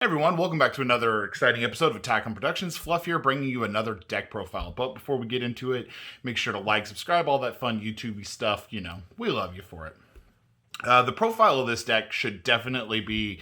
Hey everyone, welcome back to another exciting episode of Attack on Productions. Fluff here, bringing you another deck profile. But before we get into it, make sure to like, subscribe, all that fun YouTube-y stuff. You know, we love you for it. The profile of this deck should definitely be...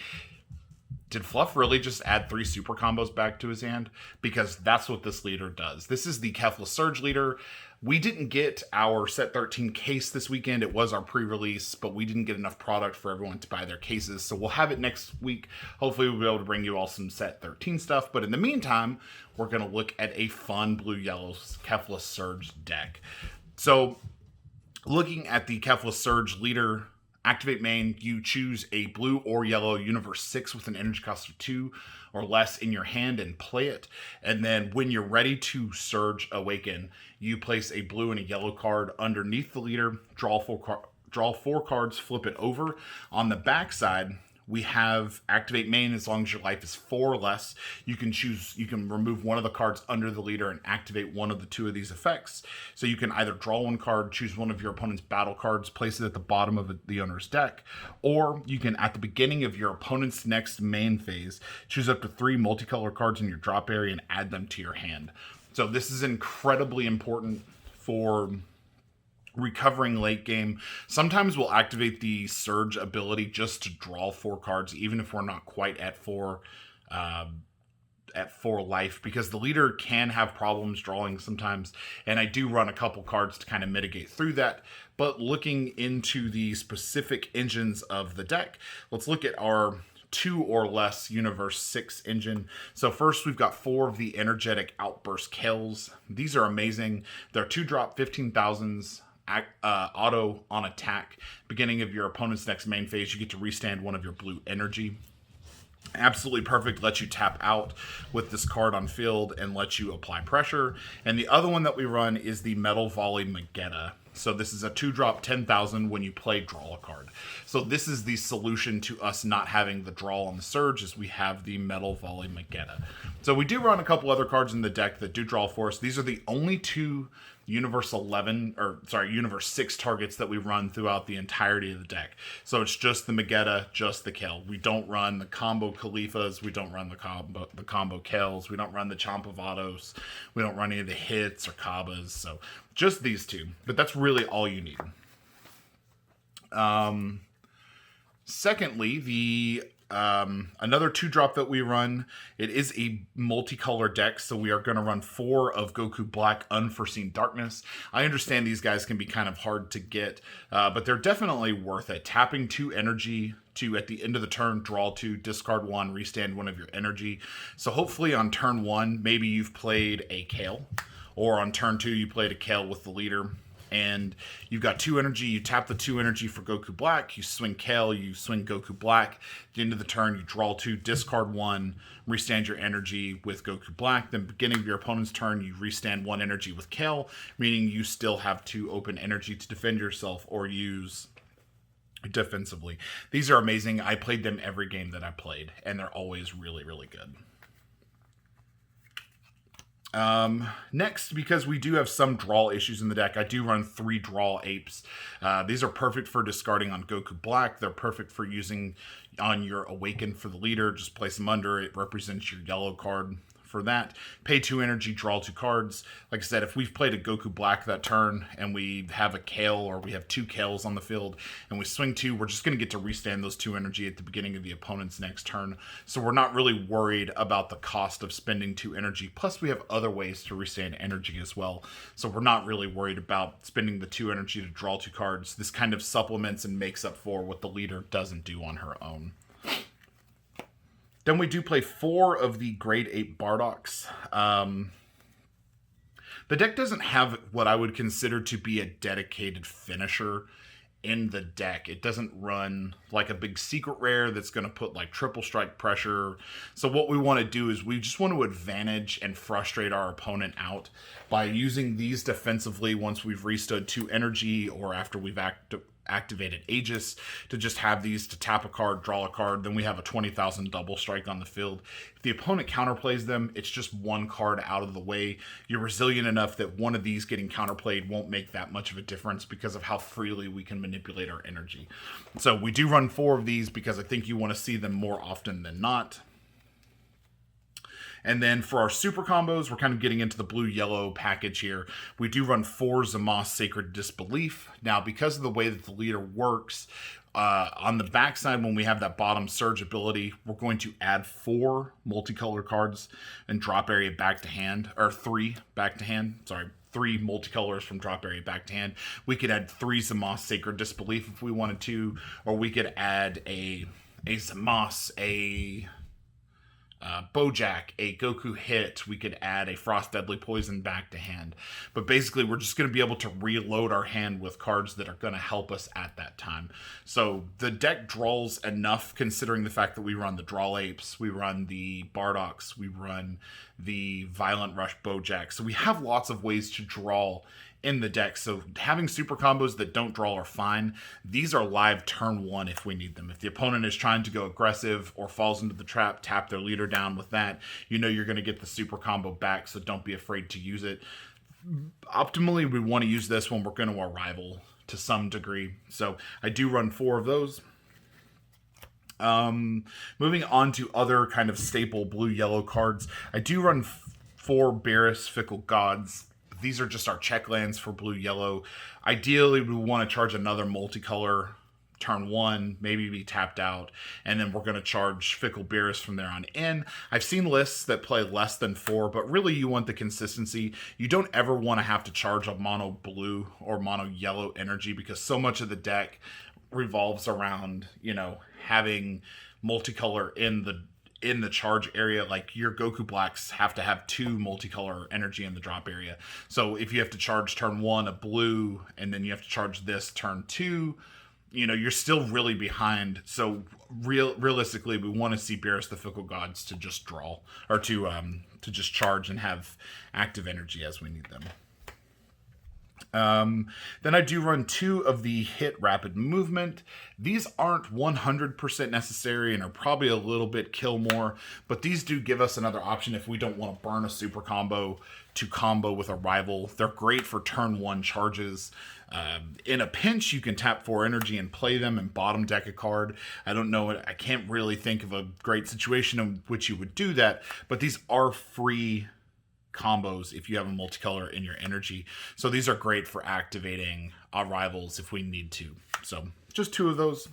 Did Fluff really just add 3 super combos back to his hand? Because that's what this leader does. This is the Kefla Surge leader. We didn't get our set 13 case this weekend. It was our pre-release, but we didn't get enough product for everyone to buy their cases. So we'll have it next week. Hopefully we'll be able to bring you all some set 13 stuff. But in the meantime, we're going to look at a fun blue-yellow Kefla Surge deck. So looking at the Kefla Surge leader, activate main, you choose a blue or yellow Universe 6 with an energy cost of 2 or less in your hand and play it. And then when you're ready to Surge Awaken, you place a blue and a yellow card underneath the leader, draw 4 cards, flip it over. On the back side, we have activate main as long as your life is 4 or less. You can remove one of the cards under the leader and activate one of the 2 of these effects. So you can either draw 1 card, choose one of your opponent's battle cards, place it at the bottom of the owner's deck, or you can, at the beginning of your opponent's next main phase, choose up to 3 multicolor cards in your drop area and add them to your hand. So this is incredibly important for recovering late game. Sometimes we'll activate the Surge ability just to draw 4 cards, even if we're not quite at 4 life, because the leader can have problems drawing sometimes, and I do run a couple cards to kind of mitigate through that. But looking into the specific engines of the deck, let's look at our 2 or less Universe 6 engine. So first we've got 4 of the Energetic Outburst Kells. These are amazing. They're 2-drop 15,000s. Auto on attack. Beginning of your opponent's next main phase, you get to restand 1 of your blue energy. Absolutely perfect. Lets you tap out with this card on field and lets you apply pressure. And the other one that we run is the Metal Volley Magetta. So this is a 2-drop 10,000 when you play, draw a card. So this is the solution to us not having the draw on the Surge, is we have the Metal Volley Magetta. So we do run a couple other cards in the deck that do draw for us. These are the only 2 Universe 6 targets that we run throughout the entirety of the deck. So it's just the Magetta, just the Kell. We don't run the combo Khalifas, we don't run the combo Kells, we don't run the Chomp of Autos, we don't run any of the hits or Kabas. So just these 2. But that's really all you need. Secondly, the another 2-drop that we run, it is a multicolor deck, so we are going to run 4 of Goku Black Unforeseen Darkness. I understand these guys can be kind of hard to get, but they're definitely worth it. Tapping 2 energy to, at the end of the turn, draw 2, discard 1, restand 1 of your energy. So hopefully on turn 1, maybe you've played a Kale, or on turn 2 you played a Kale with the leader, and you've got 2 energy. You tap the 2 energy for Goku Black, you swing Kale, you swing Goku Black. At the end of the turn, you draw 2, discard 1, restand your energy with Goku Black. Then beginning of your opponent's turn, you restand 1 energy with Kale, meaning you still have 2 open energy to defend yourself or use defensively. These are amazing. I played them every game that I played, and they're always really, really good. Next, because we do have some draw issues in the deck, I do run 3 Draw Apes. These are perfect for discarding on Goku Black. They're perfect for using on your Awaken for the leader. Just place them under. It represents your yellow card for that. Pay 2 energy, draw 2 cards. Like I said, if we've played a Goku Black that turn and we have a Kale, or we have 2 Kales on the field and we swing 2, we're just going to get to restand those 2 energy at the beginning of the opponent's next turn. So we're not really worried about the cost of spending 2 energy. Plus we have other ways to restand energy as well. So we're not really worried about spending the 2 energy to draw 2 cards. This kind of supplements and makes up for what the leader doesn't do on her own. Then we do play 4 of the Grade 8 Bardocks. The deck doesn't have what I would consider to be a dedicated finisher in the deck. It doesn't run like a big secret rare that's going to put like triple strike pressure. So what we want to do is we just want to advantage and frustrate our opponent out by using these defensively once we've restood 2 energy, or after we've activated Aegis, to just have these to tap a card, draw a card. Then we have a 20,000 double strike on the field. If the opponent counterplays them, it's just 1 card out of the way. You're resilient enough that one of these getting counterplayed won't make that much of a difference because of how freely we can manipulate our energy. So we do run 4 of these because I think you want to see them more often than not. And then for our super combos, we're kind of getting into the blue-yellow package here. We do run 4 Zamos Sacred Disbelief. Now, because of the way that the leader works, on the backside, when we have that bottom surge ability, we're going to add 4 multicolor cards and drop area back to hand, or 3 back to hand. Sorry, 3 multicolors from drop area back to hand. We could add 3 Zamos Sacred Disbelief if we wanted to, or we could add a Zamos, a Bojack, a Goku hit. We could add a Frost Deadly Poison back to hand. But basically, we're just going to be able to reload our hand with cards that are going to help us at that time. So the deck draws enough, considering the fact that we run the Draw Apes, we run the Bardocks, we run the Violent Rush Bojack. So we have lots of ways to draw in the deck. So having super combos that don't draw are fine. These are live turn 1 if we need them. If the opponent is trying to go aggressive or falls into the trap, tap their leader down with that. You know you're going to get the super combo back, so don't be afraid to use it. Optimally, we want to use this when we're going to arrival to some degree. So I do run 4 of those. Moving on to other kind of staple blue-yellow cards. I do run 4 Barris Fickle Gods. These are just our check lands for blue-yellow. Ideally, we want to charge another multicolor turn 1, maybe be tapped out, and then we're going to charge Fickle Barris from there on in. I've seen lists that play less than 4, but really you want the consistency. You don't ever want to have to charge a mono blue or mono yellow energy, because so much of the deck revolves around, you know, having multicolor in the charge area. Like your Goku Blacks have to have 2 multicolor energy in the drop area. So if you have to charge turn 1 a blue, and then you have to charge this turn 2, you know, you're still really behind. So realistically, we want to see Barris the Fickle Gods to just draw, or to just charge and have active energy as we need them. Then I do run 2 of the Hit Rapid Movement. These aren't 100% necessary and are probably a little bit kill more, but these do give us another option if we don't want to burn a super combo to combo with a rival. They're great for turn 1 charges. In a pinch, you can tap 4 energy and play them and bottom deck a card. I don't know, I can't really think of a great situation in which you would do that, but these are free combos if you have a multicolor in your energy. So these are great for activating our rivals if we need to. So just 2 of those.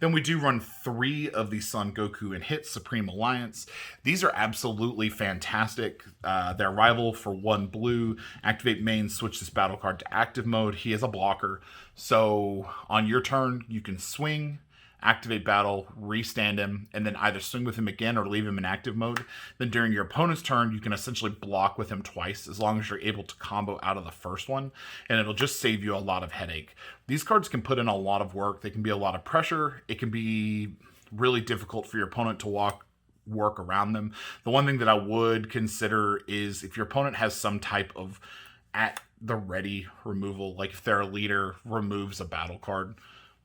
Then we do run 3 of the Son Goku and Hit Supreme Alliance. These are absolutely fantastic. Their rival for 1 blue. Activate main, switch this battle card to active mode. He is a blocker. So on your turn, you can swing, activate battle, restand him, and then either swing with him again or leave him in active mode. Then during your opponent's turn, you can essentially block with him twice, as long as you're able to combo out of the first one, and it'll just save you a lot of headache. These cards can put in a lot of work. They can be a lot of pressure. It can be really difficult for your opponent to work around them. The one thing that I would consider is if your opponent has some type of at the ready removal, like if their leader removes a battle card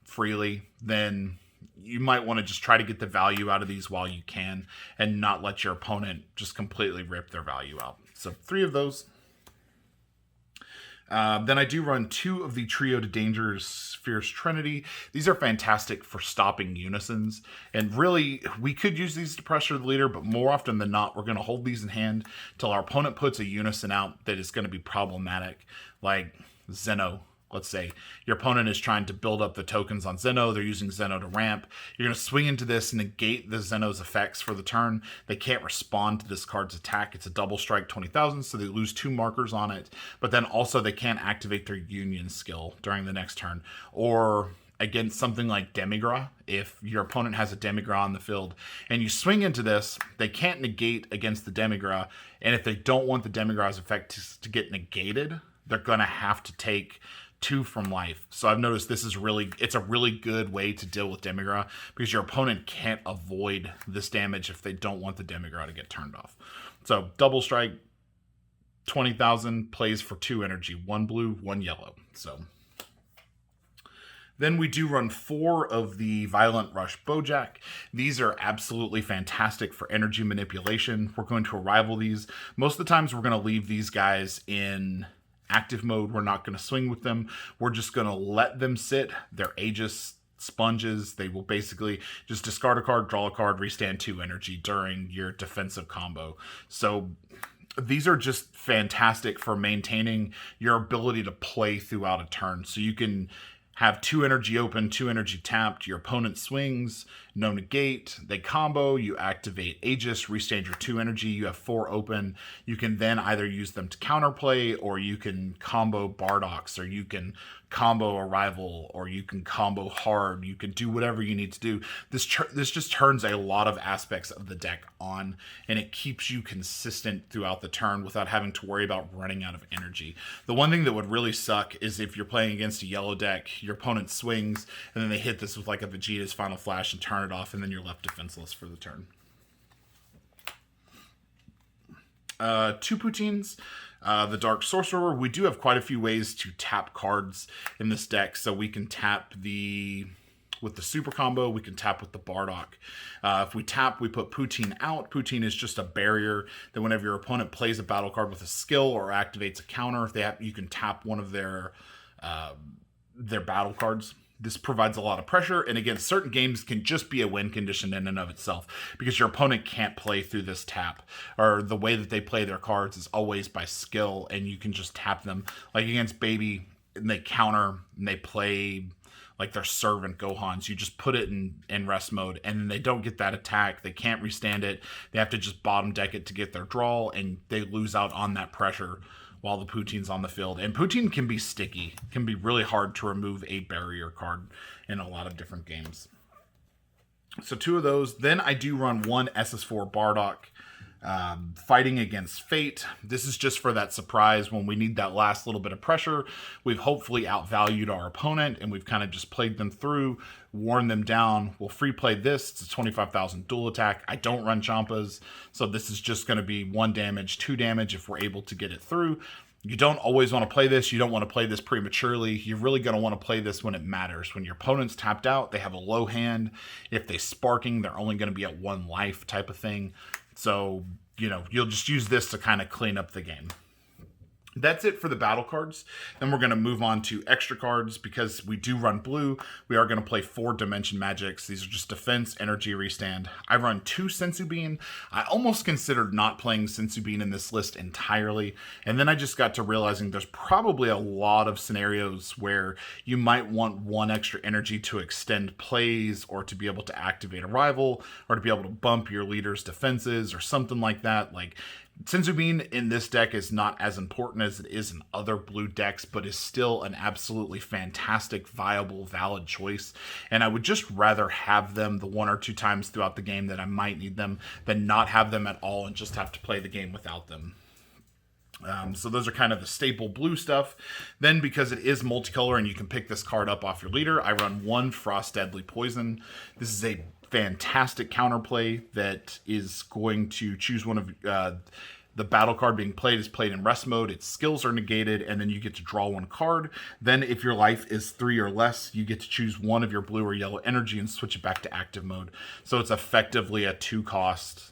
freely, then you might want to just try to get the value out of these while you can and not let your opponent just completely rip their value out. So 3 of those. Then I do run 2 of the Trio to Danger's Fierce Trinity. These are fantastic for stopping unisons. And really, we could use these to pressure the leader, but more often than not, we're going to hold these in hand till our opponent puts a unison out that is going to be problematic. Like Zeno. Let's say your opponent is trying to build up the tokens on Zeno. They're using Zeno to ramp. You're going to swing into this and negate the Zeno's effects for the turn. They can't respond to this card's attack. It's a double strike 20,000, so they lose 2 markers on it. But then also they can't activate their union skill during the next turn. Or against something like Demigra, if your opponent has a Demigra on the field and you swing into this, they can't negate against the Demigra. And if they don't want the Demigra's effect to get negated, they're going to have to take 2 from life. So I've noticed it's a really good way to deal with Demigra, because your opponent can't avoid this damage if they don't want the Demigra to get turned off. So double strike, 20,000, plays for 2 energy, 1 blue, 1 yellow. So then we do run 4 of the Violent Rush Bojack. These are absolutely fantastic for energy manipulation. We're going to rival these. Most of the times we're going to leave these guys in active mode. We're not going to swing with them. We're just going to let them sit. Their Aegis sponges. They will basically just discard a card, draw a card, restand 2 energy during your defensive combo. So these are just fantastic for maintaining your ability to play throughout a turn. So you can have 2 energy open, 2 energy tapped, your opponent swings, no negate, they combo, you activate Aegis, restand your 2 energy, you have 4 open. You can then either use them to counterplay, or you can combo Bardox, or you can combo Arrival, or you can combo Hard. You can do whatever you need to do. This just turns a lot of aspects of the deck on, and it keeps you consistent throughout the turn without having to worry about running out of energy. The one thing that would really suck is if you're playing against a yellow deck, your opponent swings, and then they hit this with like a Vegeta's Final Flash and turn it off, and then you're left defenseless for the turn. 2 Poutines. The Dark Sorcerer. We do have quite a few ways to tap cards in this deck. So we can tap with the super combo, we can tap with the Bardock. If we tap, we put Poutine out. Poutine is just a barrier that whenever your opponent plays a battle card with a skill or activates a counter, if you can tap one of their battle cards. This provides a lot of pressure, and again, certain games can just be a win condition in and of itself because your opponent can't play through this tap, or the way that they play their cards is always by skill, and you can just tap them. Like against Baby, and they counter, and they play like their servant Gohans. You just put it in rest mode, and then they don't get that attack. They can't restand it. They have to just bottom deck it to get their draw, and they lose out on that pressure while the Poutine's on the field. And Poutine can be sticky. It can be really hard to remove a barrier card in a lot of different games. So 2 of those. Then I do run 1 SS4 Bardock. Fighting against Fate. This is just for that surprise when we need that last little bit of pressure. We've hopefully outvalued our opponent, and we've kind of just played them through, worn them down. We'll free play this. It's a 25,000 dual attack. I don't run Champas, so this is just going to be 1 damage, 2 damage if we're able to get it through. You don't always want to play this. You don't want to play this prematurely. You're really going to want to play this when it matters. When your opponent's tapped out, they have a low hand. If they sparking, they're only going to be at 1 life type of thing. So, you'll just use this to kind of clean up the game. That's it for the battle cards. Then we're going to move on to extra cards because we do run blue. We are going to play 4 Dimension Magics. These are just defense, energy, restand. I run 2 Sensubin. I almost considered not playing Sensubin in this list entirely. And then I just got to realizing there's probably a lot of scenarios where you might want 1 extra energy to extend plays, or to be able to activate a rival, or to be able to bump your leader's defenses or something like that. Like, Sensubin in this deck is not as important as it is in other blue decks, but is still an absolutely fantastic, viable, valid choice. And I would just rather have them the 1 or 2 times throughout the game that I might need them than not have them at all and just have to play the game without them. So those are kind of the staple blue stuff. Then, because it is multicolor and you can pick this card up off your leader, I run 1 Frost Deadly Poison. This is a fantastic counterplay that is going to choose one of the battle card being played is played in rest mode. Its skills are negated, and then you get to draw 1 card. Then if your life is 3 or less, you get to choose 1 of your blue or yellow energy and switch it back to active mode. So it's effectively a 2-cost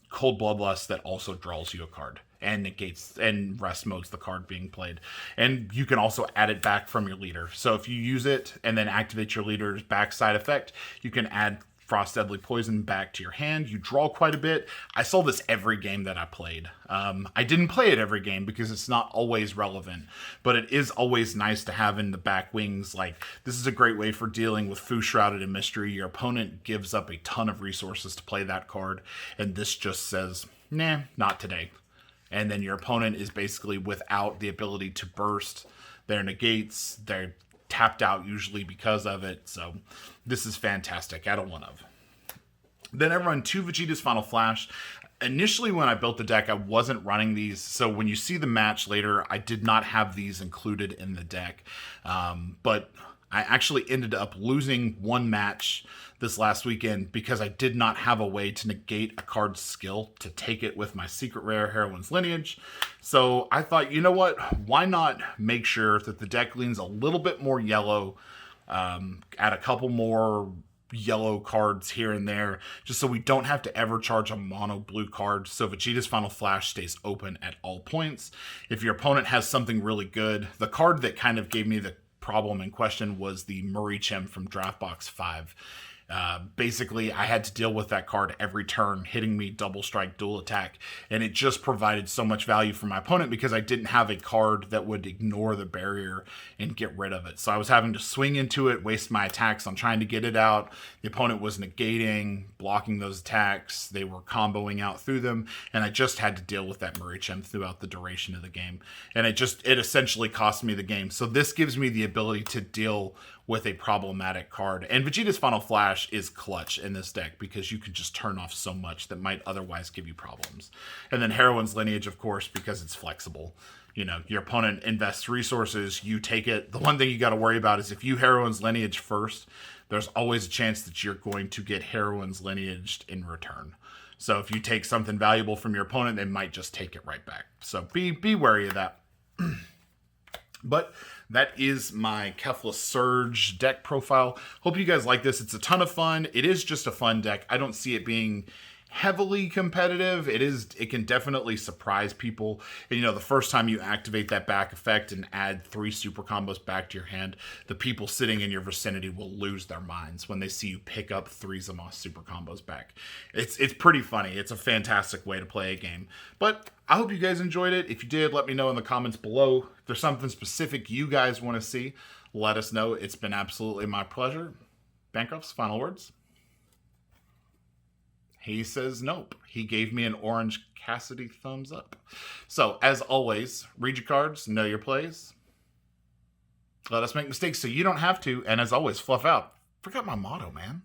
Cold Bloodlust that also draws you a card and negates and rest modes the card being played. And you can also add it back from your leader. So if you use it and then activate your leader's backside effect, you can add Frost Deadly Poison back to your hand. You draw quite a bit. I saw this every game that I played. I didn't play it every game because it's not always relevant, but it is always nice to have in the back wings. Like, this is a great way for dealing with Fu Shrouded in Mystery. Your opponent gives up a ton of resources to play that card, and this just says, nah, not today. And then your opponent is basically without the ability to burst their negates. They're tapped out usually because of it. So this is fantastic. Add a 1 of. Then I run 2 Vegeta's Final Flash. Initially, when I built the deck, I wasn't running these. So when you see the match later, I did not have these included in the deck. But I actually ended up losing 1 match this last weekend because I did not have a way to negate a card's skill to take it with my Secret Rare Heroine's Lineage. So I thought, you know what? Why not make sure that the deck leans a little bit more yellow, add a couple more yellow cards here and there, just so we don't have to ever charge a mono blue card. So Vegeta's Final Flash stays open at all points. If your opponent has something really good, the card that kind of gave me the problem in question was the Murray Chim from Draftbox 5. Basically, I had to deal with that card every turn, hitting me double strike, dual attack, and it just provided so much value for my opponent because I didn't have a card that would ignore the barrier and get rid of it. So I was having to swing into it, waste my attacks on trying to get it out. The opponent was negating, blocking those attacks. They were comboing out through them, and I just had to deal with that Murray Chim throughout the duration of the game. And it essentially cost me the game. So this gives me the ability to deal with a problematic card. And Vegeta's Final Flash is clutch in this deck because you can just turn off so much that might otherwise give you problems. And then Heroine's Lineage, of course, because it's flexible. You know, your opponent invests resources, you take it. The one thing you got to worry about is if you Heroine's Lineage first, there's always a chance that you're going to get Heroine's Lineaged in return. So if you take something valuable from your opponent, they might just take it right back. So be wary of that. But that is my Kefla Surge deck profile. Hope you guys like this. It's a ton of fun. It is just a fun deck. I don't see it being heavily competitive. It can definitely surprise people. And, you know, the first time you activate that back effect and add 3 super combos back to your hand, the people sitting in your vicinity will lose their minds when they see you pick up 3 Zamos super combos back. It's pretty funny. It's a fantastic way to play a game. But I hope you guys enjoyed it. If you did, let me know in the comments below. If there's something specific you guys want to see, let us know. It's been absolutely my pleasure. Bancroft's final words. He says nope. He gave me an orange Cassidy thumbs up. So, as always, read your cards, know your plays. Let us make mistakes so you don't have to. And as always, fluff out. Forgot my motto, man.